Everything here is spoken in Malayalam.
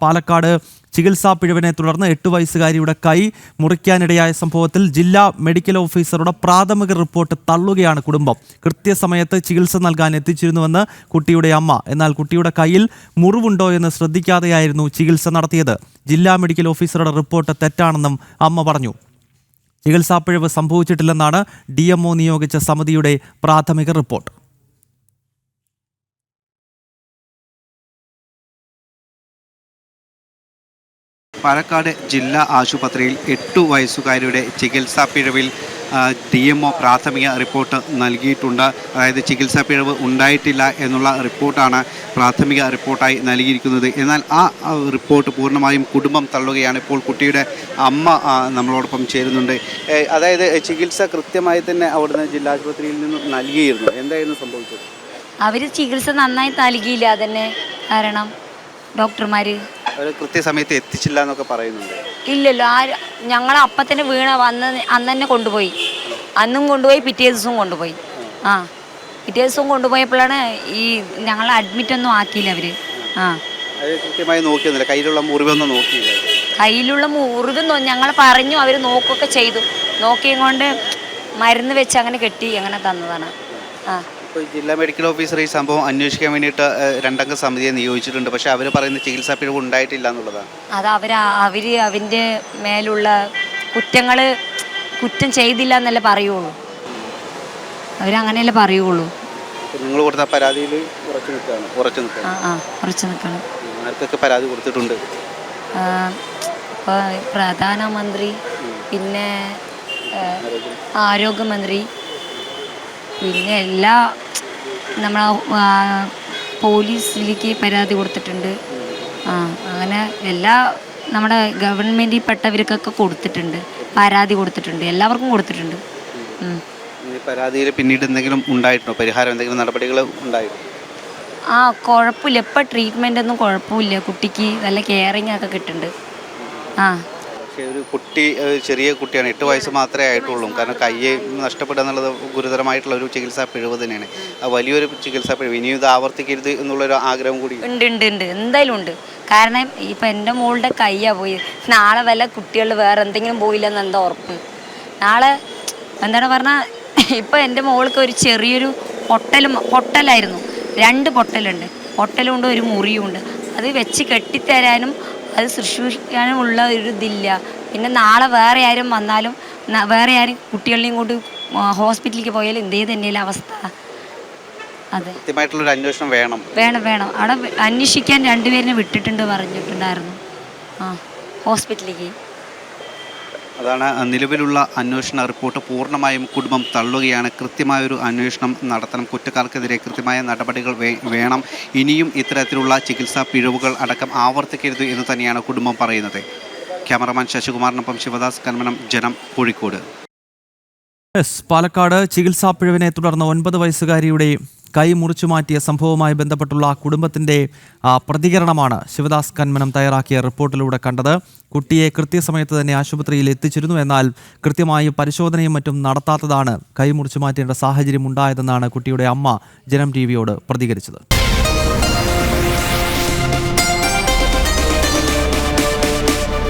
പാലക്കാട് ചികിത്സാ പിഴവിനെ തുടർന്ന് 8 വയസ്സുകാരിയുടെ കൈ മുറിക്കാനിടയായ സംഭവത്തിൽ ജില്ലാ മെഡിക്കൽ ഓഫീസറുടെ പ്രാഥമിക റിപ്പോർട്ട് തള്ളുകയാണ് കുടുംബം. കൃത്യസമയത്ത് ചികിത്സ നൽകാൻ എത്തിച്ചിരുന്നുവെന്ന് കുട്ടിയുടെ അമ്മ. എന്നാൽ കുട്ടിയുടെ കൈയിൽ മുറിവുണ്ടോ എന്ന് ശ്രദ്ധിക്കാതെയായിരുന്നു ചികിത്സ നടത്തിയത്. ജില്ലാ മെഡിക്കൽ ഓഫീസറുടെ റിപ്പോർട്ട് തെറ്റാണെന്നും അമ്മ പറഞ്ഞു. ചികിത്സാ പിഴവ് സംഭവിച്ചിട്ടില്ലെന്നാണ് DMO നിയോഗിച്ച സമിതിയുടെ പ്രാഥമിക റിപ്പോർട്ട്. പാലക്കാട് ജില്ലാ ആശുപത്രിയിൽ 8 വയസ്സുകാരിയുടെ ചികിത്സാ പിഴവിൽ DMO പ്രാഥമിക റിപ്പോർട്ട് നൽകിയിട്ടുണ്ട്. അതായത് ചികിത്സാ പിഴവ് ഉണ്ടായിട്ടില്ല എന്നുള്ള റിപ്പോർട്ടാണ് പ്രാഥമിക റിപ്പോർട്ടായി നൽകിയിരിക്കുന്നത്. എന്നാൽ ആ റിപ്പോർട്ട് പൂർണ്ണമായും കുടുംബം തള്ളുകയാണ്. ഇപ്പോൾ കുട്ടിയുടെ അമ്മ നമ്മളോടൊപ്പം ചേരുന്നുണ്ട്. അതായത് ചികിത്സ കൃത്യമായി തന്നെ അവിടുന്ന് ജില്ലാ ആശുപത്രിയിൽ നിന്ന് നൽകിയിരുന്നു. എന്തായിരുന്നു സംഭവിച്ചത്? അവർ ചികിത്സ നന്നായി നൽകിയില്ല തന്നെ. കാരണം ഡോക്ടർമാർ കൃത്യസമയത്ത് എത്തിച്ചില്ല എന്നൊക്കെ പറയുന്നുണ്ട്. ഇല്ലല്ലോ, ഞങ്ങൾ അപ്പം തന്നെ അന്ന് തന്നെ കൊണ്ടുപോയി. അന്നും കൊണ്ടുപോയി, പിറ്റേ ദിവസവും കൊണ്ടുപോയി. പിറ്റേ ദിവസവും കൊണ്ടുപോയപ്പോഴാണ് ഈ ഞങ്ങളെ അഡ്മിറ്റൊന്നും ആക്കിയില്ല അവർ. കൃത്യമായി നോക്കിയൊന്നുമില്ല. കയ്യിലുള്ള മുറിവൊന്നും നോക്കിയില്ല. കയ്യിലുള്ള മുറിവ് ഞങ്ങൾ പറഞ്ഞു, അവർ നോക്കുകയൊക്കെ ചെയ്തു. നോക്കിയും കൊണ്ട് മരുന്ന് വെച്ച് അങ്ങനെ കെട്ടി അങ്ങനെ തന്നതാണ്. ജില്ലാ മെഡിക്കൽ ഓഫീസർ ഈ സംഭവം അന്വേഷിക്കാൻ വേണ്ടിയിട്ട് 2 അംഗ സമിതിയെ നിയോഗിച്ചിട്ടുണ്ട്. പക്ഷെ അവർ പറയുന്ന ചികിത്സാ പിഴവ് ഉണ്ടായിട്ടില്ല എന്നുള്ളതാണ്. അത് അവൻ്റെ മേലുള്ള കുറ്റം ചെയ്തില്ല എന്നല്ലേ പറയുള്ളൂ. അവരങ്ങനെയല്ലേ പറയുള്ളൂ. നിങ്ങൾ കൊടുത്ത പരാതിയിൽ ഉറച്ചു നിൽക്കണം. ആർക്കൊക്കെ പരാതി കൊടുത്തിട്ടുണ്ട്? ഇപ്പോൾ പ്രധാനമന്ത്രി, പിന്നെ ആരോഗ്യമന്ത്രി, പിന്നെ എല്ലാ നമ്മളെ പോലീസിലേക്ക് പരാതി കൊടുത്തിട്ടുണ്ട്. അങ്ങനെ എല്ലാ നമ്മുടെ ഗവൺമെൻറ്റിൽ പെട്ടവർക്കൊക്കെ കൊടുത്തിട്ടുണ്ട്, പരാതി കൊടുത്തിട്ടുണ്ട്, എല്ലാവർക്കും കൊടുത്തിട്ടുണ്ട്. പരാതിയിൽ പിന്നീട് എന്തെങ്കിലും ഉണ്ടായിട്ടുണ്ടോ? പരിഹാരം എന്തെങ്കിലും നടപടികൾ ഉണ്ടായിട്ടുണ്ടോ? കുഴപ്പമില്ല. ഇപ്പം ട്രീറ്റ്മെൻ്റ് ഒന്നും കുഴപ്പമില്ല. കുട്ടിക്ക് നല്ല കെയറിങ് ഒക്കെ കിട്ടുന്നുണ്ട്. ഒരു കുട്ടി, ചെറിയ കുട്ടിയാണ്, 8 വയസ്സ് മാത്രമേ ആയിട്ടുള്ളൂ. കാരണം കയ്യെ നഷ്ടപ്പെടുക എന്നുള്ളത് ഗുരുതരമായിട്ടുള്ള ഒരു ചികിത്സാ പിഴവ് തന്നെയാണ്. വലിയൊരു ചികിത്സാ പിഴവ്. ഇനിയും ഇത് ആവർത്തിക്കരുത് എന്നുള്ളൊരു ആഗ്രഹം കൂടി ഉണ്ട്. എന്തായാലും ഉണ്ട്. കാരണം ഇപ്പം എൻ്റെ മോളുടെ കയ്യാണ് പോയി. നാളെ വല്ല കുട്ടികൾ വേറെ എന്തെങ്കിലും പോയില്ലെന്ന് എന്താ ഉറപ്പ്? നാളെ എന്താണ് പറഞ്ഞാൽ, ഇപ്പം എൻ്റെ മോൾക്ക് ഒരു ചെറിയൊരു പൊട്ടലായിരുന്നു. 2 പൊട്ടലുണ്ട്. പൊട്ടലുണ്ട്, ഒരു മുറിയുണ്ട്. അത് വെച്ച് കെട്ടിത്തരാനും അത് ശുശ്രൂഷിക്കാനുമുള്ള ഒരു ഇതില്ല. പിന്നെ നാളെ വേറെ ആരും വന്നാലും, വേറെ ആരും കുട്ടികളെയും കൊണ്ട് ഹോസ്പിറ്റലിലേക്ക് പോയാലും എന്തേ തന്നെയല്ല അവസ്ഥ. അതെ, കൃത്യമായിട്ടുള്ളൊരു അന്വേഷണം വേണം. അവിടെ അന്വേഷിക്കാൻ 2 പേരിനെ വിട്ടിട്ടുണ്ട് പറഞ്ഞിട്ടുണ്ടായിരുന്നു ഹോസ്പിറ്റലിലേക്ക്. അതാണ് നിലവിലുള്ള അന്വേഷണ റിപ്പോർട്ട്. പൂർണ്ണമായും കുടുംബം തള്ളുകയാണ്. കൃത്യമായൊരു അന്വേഷണം നടത്തണം. കുറ്റക്കാർക്കെതിരെ കൃത്യമായ നടപടികൾ വേണം. ഇനിയും ഇത്തരത്തിലുള്ള ചികിത്സാ പിഴവുകൾ അടക്കം ആവർത്തിക്കരുത് എന്ന് തന്നെയാണ് കുടുംബം പറയുന്നത്. ക്യാമറമാൻ ശശികുമാറിനൊപ്പം ശിവദാസ് കന്മനം, ജനം, കോഴിക്കോട്. പാലക്കാട് ചികിത്സാ പിഴവിനെ തുടർന്ന് 9 വയസ്സുകാരിയുടെ കൈ മുറിച്ചു മാറ്റിയ സംഭവവുമായി ബന്ധപ്പെട്ടുള്ള കുടുംബത്തിൻ്റെ പ്രതികരണമാണ് ശിവദാസ് കന്മനം തയ്യാറാക്കിയ റിപ്പോർട്ടിലൂടെ കണ്ടത്. കുട്ടിയെ കൃത്യസമയത്ത് തന്നെ ആശുപത്രിയിൽ എത്തിച്ചിരുന്നു. എന്നാൽ കൃത്യമായി പരിശോധനയും മറ്റും നടത്താത്തതാണ് കൈ മുറിച്ചു മാറ്റേണ്ട സാഹചര്യം ഉണ്ടായതെന്നാണ് കുട്ടിയുടെ അമ്മ ജനം TV യോട് പ്രതികരിച്ചത്.